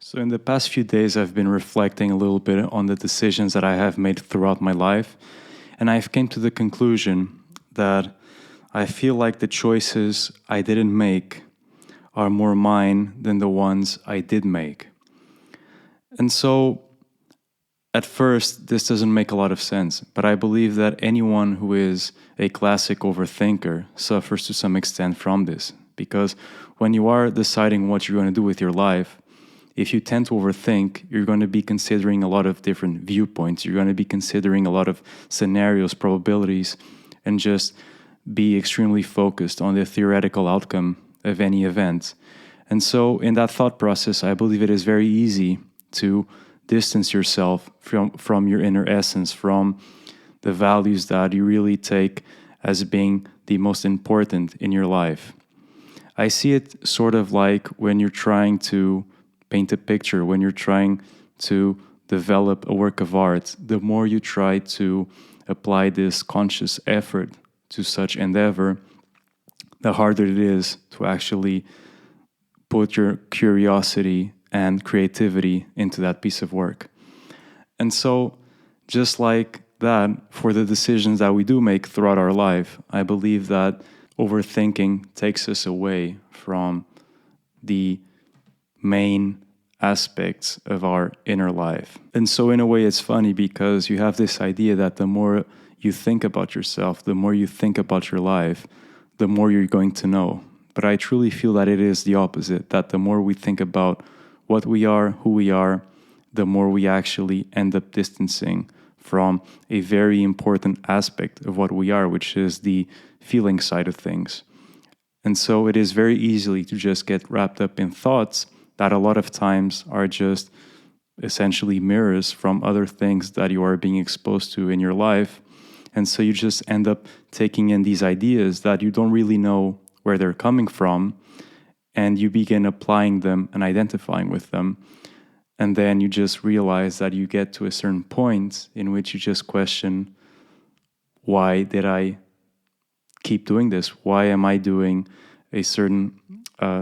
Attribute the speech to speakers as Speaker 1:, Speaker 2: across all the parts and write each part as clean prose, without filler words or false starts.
Speaker 1: So, in the past few days, I've been reflecting a little bit on the decisions that I have made throughout my life, and I've came to the conclusion that I feel like the choices I didn't make are more mine than the ones I did make. And so, at first, this doesn't make a lot of sense, but I believe that anyone who is a classic overthinker suffers to some extent from this, because when you are deciding what you're going to do with your life, if you tend to overthink, you're going to be considering a lot of different viewpoints. You're going to be considering a lot of scenarios, probabilities, and just be extremely focused on the theoretical outcome of any event. And so, in that thought process, I believe it is very easy to distance yourself from your inner essence, from the values that you really take as being the most important in your life. I see it sort of like when you're trying to paint a picture, when you're trying to develop a work of art. The more you try to apply this conscious effort to such endeavor, the harder it is to actually put your curiosity and creativity into that piece of work. And so, just like that, for the decisions that we do make throughout our life, I believe that overthinking takes us away from the main aspects of our inner life. And so, in a way, it's funny because you have this idea that the more you think about yourself, the more you think about your life, the more you're going to know. But I truly feel that it is the opposite, that the more we think about what we are, who we are, the more we actually end up distancing from a very important aspect of what we are, which is the feeling side of things. And so it is very easy to just get wrapped up in thoughts that a lot of times are just essentially mirrors from other things that you are being exposed to in your life. And so you just end up taking in these ideas that you don't really know where they're coming from, and you begin applying them and identifying with them. And then you just realize that you get to a certain point in which you just question, why did I keep doing this? Why am I doing a certain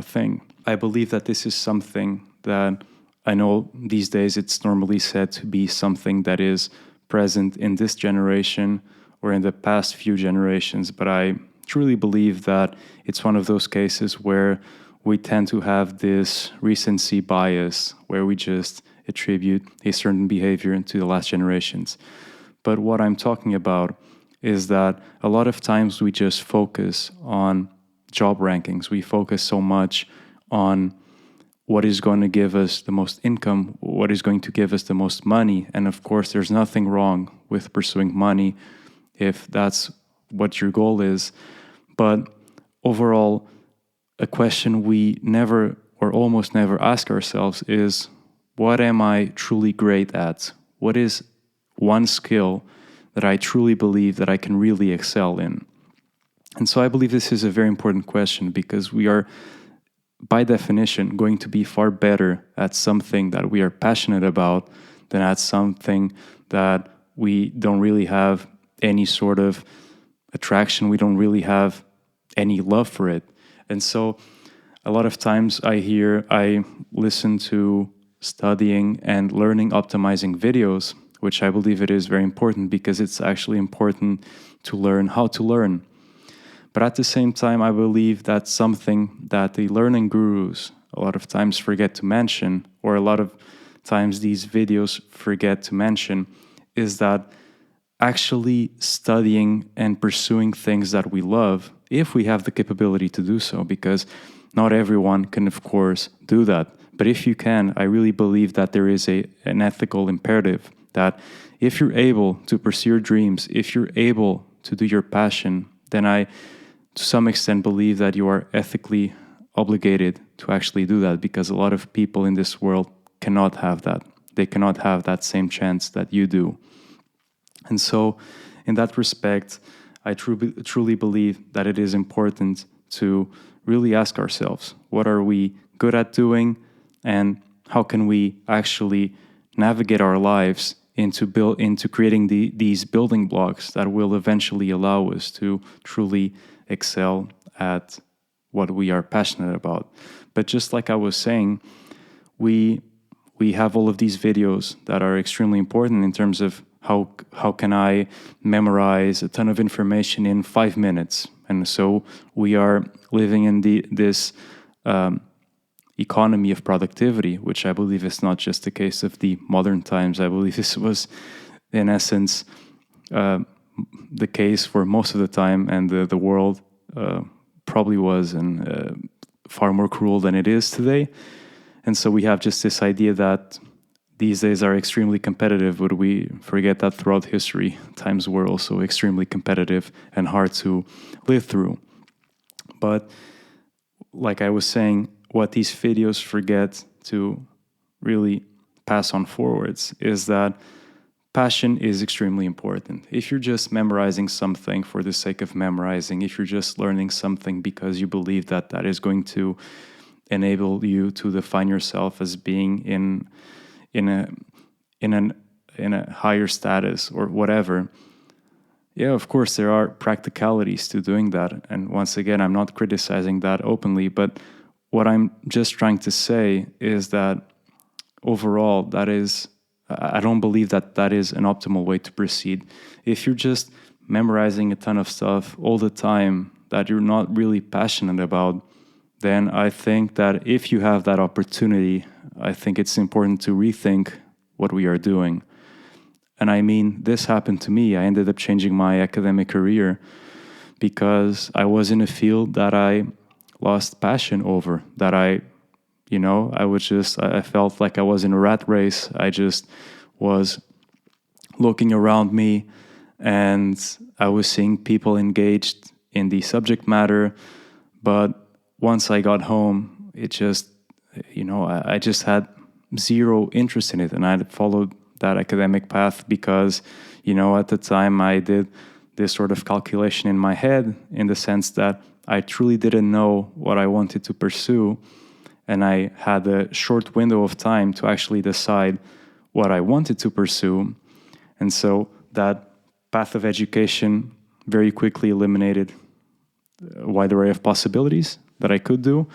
Speaker 1: thing? I believe that this is something that I know these days it's normally said to be something that is present in this generation or in the past few generations, but I truly believe that it's one of those cases where we tend to have this recency bias where we just attribute a certain behavior to the last generations. But what I'm talking about is that a lot of times we just focus on job rankings. We focus so much on what is going to give us the most income, what is going to give us the most money. And of course, there's nothing wrong with pursuing money if that's what your goal is. But overall, a question we never or almost never ask ourselves is, what am I truly great at? What is one skill that I truly believe that I can really excel in? And so I believe this is a very important question because we are, by definition, going to be far better at something that we are passionate about than at something that we don't really have any sort of attraction, we don't really have any love for it. And so a lot of times I listen to studying and learning optimizing videos, which I believe it is very important because it's actually important to learn how to learn. But at the same time, I believe that's something that the learning gurus a lot of times forget to mention, or a lot of times these videos forget to mention, is that actually studying and pursuing things that we love, if we have the capability to do so, because not everyone can, of course, do that. But if you can, I really believe that there is an ethical imperative that if you're able to pursue your dreams, if you're able to do your passion, then I, to some extent, believe that you are ethically obligated to actually do that, because a lot of people in this world cannot have that. They cannot have that same chance that you do. And so, in that respect, I truly believe that it is important to really ask ourselves, what are we good at doing, and how can we actually navigate our lives into creating these building blocks that will eventually allow us to truly excel at what we are passionate about. But just like I was saying, we we have all of these videos that are extremely important in terms of how can I memorize a ton of information in 5 minutes. And so we are living in this economy of productivity, which I believe is not just the case of the modern times. I believe this was, in essence, the case for most of the time, and the world probably was far more cruel than it is today. And so we have just this idea that these days are extremely competitive, but we forget that throughout history, times were also extremely competitive and hard to live through. But like I was saying, what these videos forget to really pass on forwards is that passion is extremely important. If you're just memorizing something for the sake of memorizing, if you're just learning something because you believe that that is going to enable you to define yourself as being in a higher status or whatever, yeah, of course there are practicalities to doing that. And once again, I'm not criticizing that openly, but what I'm just trying to say is that overall, I don't believe that that is an optimal way to proceed. If you're just memorizing a ton of stuff all the time that you're not really passionate about, then I think that if you have that opportunity, I think it's important to rethink what we are doing. And I mean, this happened to me. I ended up changing my academic career because I was in a field that I lost passion over, that I felt like I was in a rat race. I just was looking around me and I was seeing people engaged in the subject matter. But once I got home, I just had zero interest in it. And I followed that academic path because, at the time I did this sort of calculation in my head in the sense that I truly didn't know what I wanted to pursue. And I had a short window of time to actually decide what I wanted to pursue. And so that path of education very quickly eliminated a wide array of possibilities that I could do.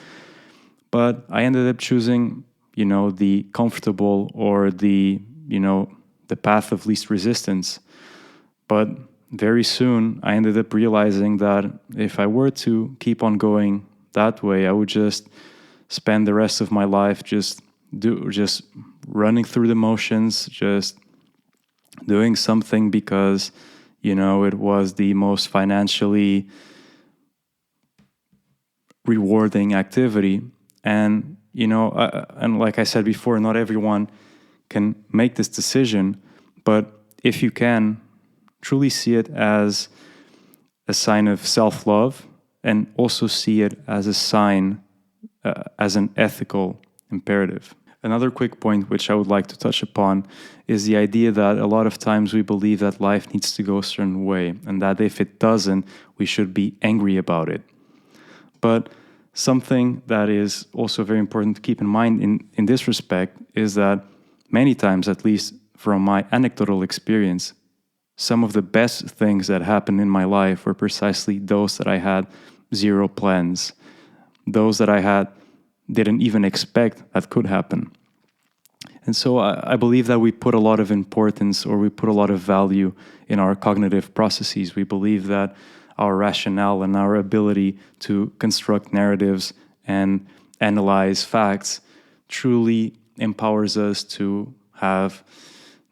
Speaker 1: But I ended up choosing, the comfortable or the path of least resistance. But very soon I ended up realizing that if I were to keep on going that way, I would just spend the rest of my life just running through the motions, just doing something because, it was the most financially rewarding activity. And, and like I said before, not everyone can make this decision, but if you can, truly see it as a sign of self-love and also see it as a sign, as an ethical imperative. Another quick point which I would like to touch upon is the idea that a lot of times we believe that life needs to go a certain way and that if it doesn't, we should be angry about it. But something that is also very important to keep in mind in this respect is that many times, at least from my anecdotal experience, some of the best things that happened in my life were precisely those that I had zero plans, those that I didn't even expect that could happen. And so I believe that we put a lot of importance or we put a lot of value in our cognitive processes. We believe that our rationale and our ability to construct narratives and analyze facts truly empowers us to have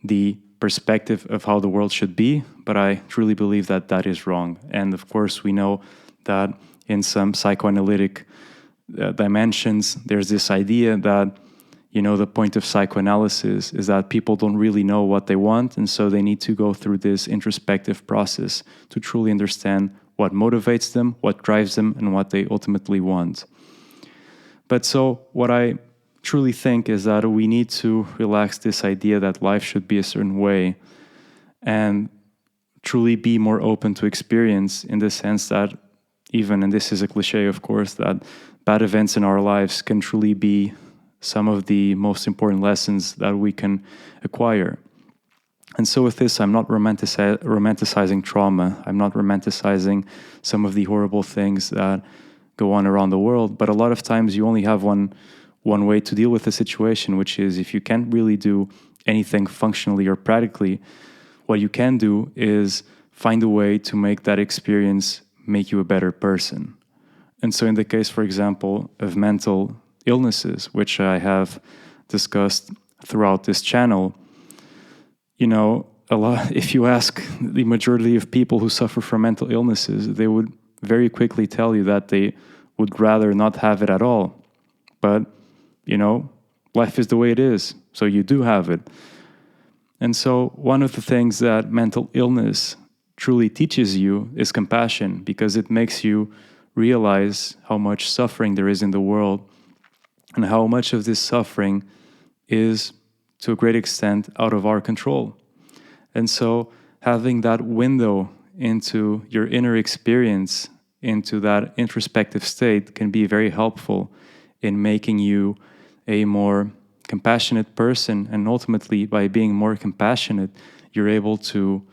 Speaker 1: the perspective of how the world should be, but I truly believe that that is wrong. And of course, we know that in some psychoanalytic dimensions, there's this idea that, the point of psychoanalysis is that people don't really know what they want, and so they need to go through this introspective process to truly understand what motivates them, what drives them, and what they ultimately want. But so what I truly think is that we need to relax this idea that life should be a certain way and truly be more open to experience, in the sense that even, and this is a cliche of course, that bad events in our lives can truly be some of the most important lessons that we can acquire. And so with this, I'm not romanticizing trauma. I'm not romanticizing some of the horrible things that go on around the world. But a lot of times you only have one one way to deal with the situation, which is if you can't really do anything functionally or practically, what you can do is find a way to make that experience make you a better person. And so in the case, for example, of mental illnesses, which I have discussed throughout this channel, a lot, if you ask the majority of people who suffer from mental illnesses, they would very quickly tell you that they would rather not have it at all. But, life is the way it is, so you do have it. And so one of the things that mental illness truly teaches you is compassion, because it makes you realize how much suffering there is in the world and how much of this suffering is, to a great extent, out of our control. And so having that window into your inner experience, into that introspective state, can be very helpful in making you a more compassionate person. And ultimately, by being more compassionate, you're able to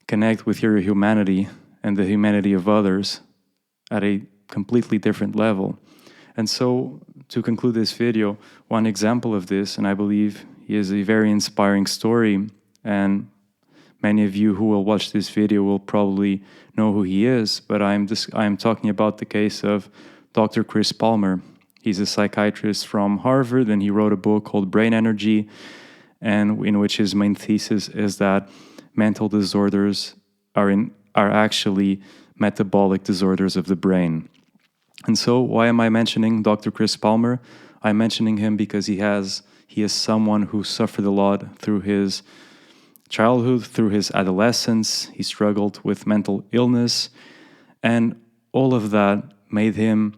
Speaker 1: connect with your humanity and the humanity of others at a completely different level. And so, to conclude this video, one example of this, and I believe he is a very inspiring story, and many of you who will watch this video will probably know who he is, but I'm talking about the case of Dr. Chris Palmer. He's a psychiatrist from Harvard, and he wrote a book called Brain Energy, and in which his main thesis is that mental disorders are actually metabolic disorders of the brain. And so why am I mentioning Dr. Chris Palmer? I'm mentioning him because he is someone who suffered a lot through his childhood, through his adolescence. He struggled with mental illness, and all of that made him,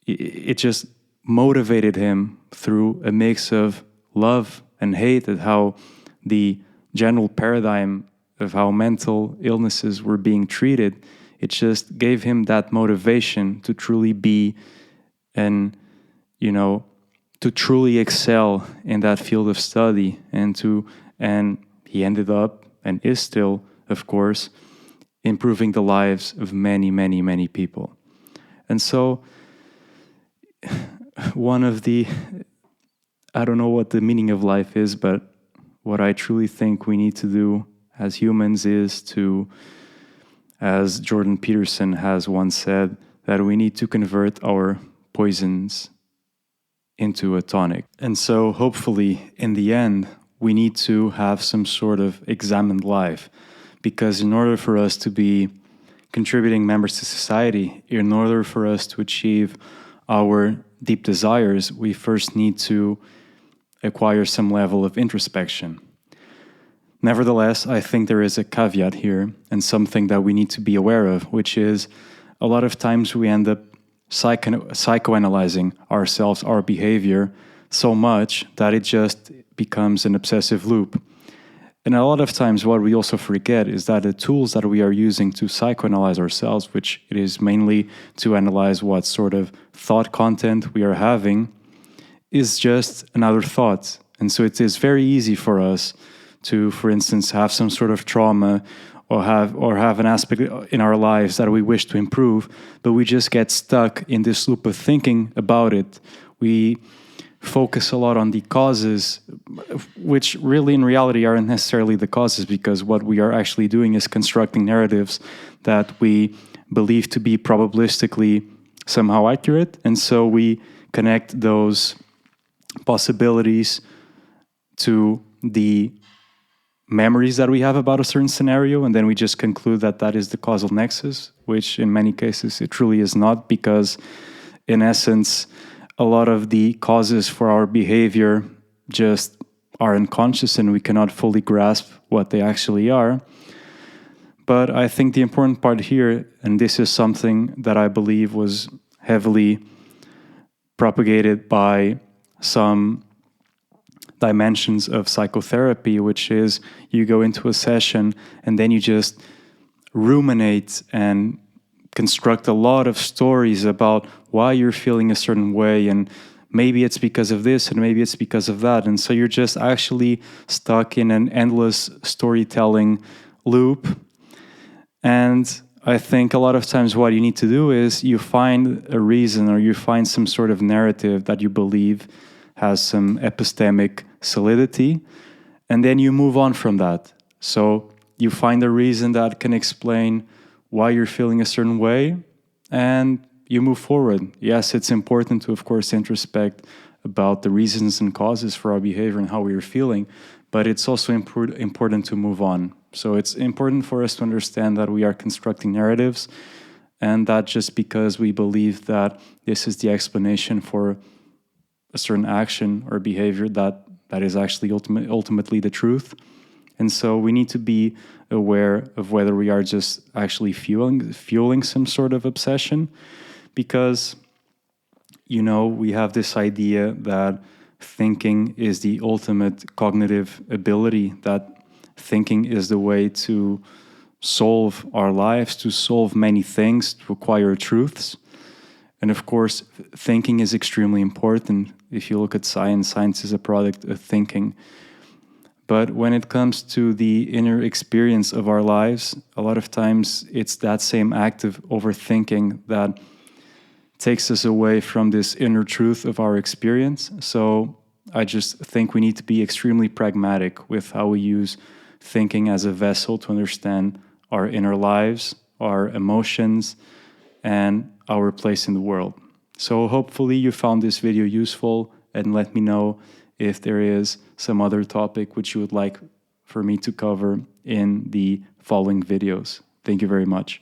Speaker 1: it just motivated him through a mix of love and hate at how the general paradigm of how mental illnesses were being treated. It just gave him that motivation to truly be to truly excel in that field of study, and he ended up, and is still, of course, improving the lives of many, many, many people. And so I don't know what the meaning of life is, but what I truly think we need to do as humans is to, as Jordan Peterson has once said, that we need to convert our poisons into a tonic. And so hopefully in the end, we need to have some sort of examined life, because in order for us to be contributing members to society, in order for us to achieve our deep desires, we first need to acquire some level of introspection. Nevertheless, I think there is a caveat here, and something that we need to be aware of, which is a lot of times we end up psychoanalyzing ourselves, our behavior, so much that it just becomes an obsessive loop. And a lot of times what we also forget is that the tools that we are using to psychoanalyze ourselves, which it is mainly to analyze what sort of thought content we are having, is just another thought. And so it is very easy for us to, for instance, have some sort of trauma or have an aspect in our lives that we wish to improve, but we just get stuck in this loop of thinking about it. We focus a lot on the causes, which really in reality aren't necessarily the causes, because what we are actually doing is constructing narratives that we believe to be probabilistically somehow accurate. And so we connect those possibilities to the memories that we have about a certain scenario, and then we just conclude that that is the causal nexus, which in many cases it truly is not, because in essence, a lot of the causes for our behavior just are unconscious and we cannot fully grasp what they actually are. But I think the important part here, and this is something that I believe was heavily propagated by some dimensions of psychotherapy, which is you go into a session and then you just ruminate and construct a lot of stories about why you're feeling a certain way, and maybe it's because of this and maybe it's because of that. And so you're just actually stuck in an endless storytelling loop. And I think a lot of times what you need to do is you find a reason or you find some sort of narrative that you believe has some epistemic solidity, and then you move on from that. So you find a reason that can explain why you're feeling a certain way, and you move forward. Yes, it's important to, of course, introspect about the reasons and causes for our behavior and how we are feeling, but it's also important to move on. So it's important for us to understand that we are constructing narratives, and that just because we believe that this is the explanation for a certain action or behavior, that is actually ultimately the truth. And so we need to be aware of whether we are just actually fueling some sort of obsession, because we have this idea that thinking is the ultimate cognitive ability, that thinking is the way to solve our lives, to solve many things, to acquire truths. And of course, thinking is extremely important. If you look at science, science is a product of thinking. But when it comes to the inner experience of our lives, a lot of times it's that same act of overthinking that takes us away from this inner truth of our experience. So I just think we need to be extremely pragmatic with how we use thinking as a vessel to understand our inner lives, our emotions, and our place in the world. So hopefully you found this video useful, and let me know if there is some other topic which you would like for me to cover in the following videos. Thank you very much.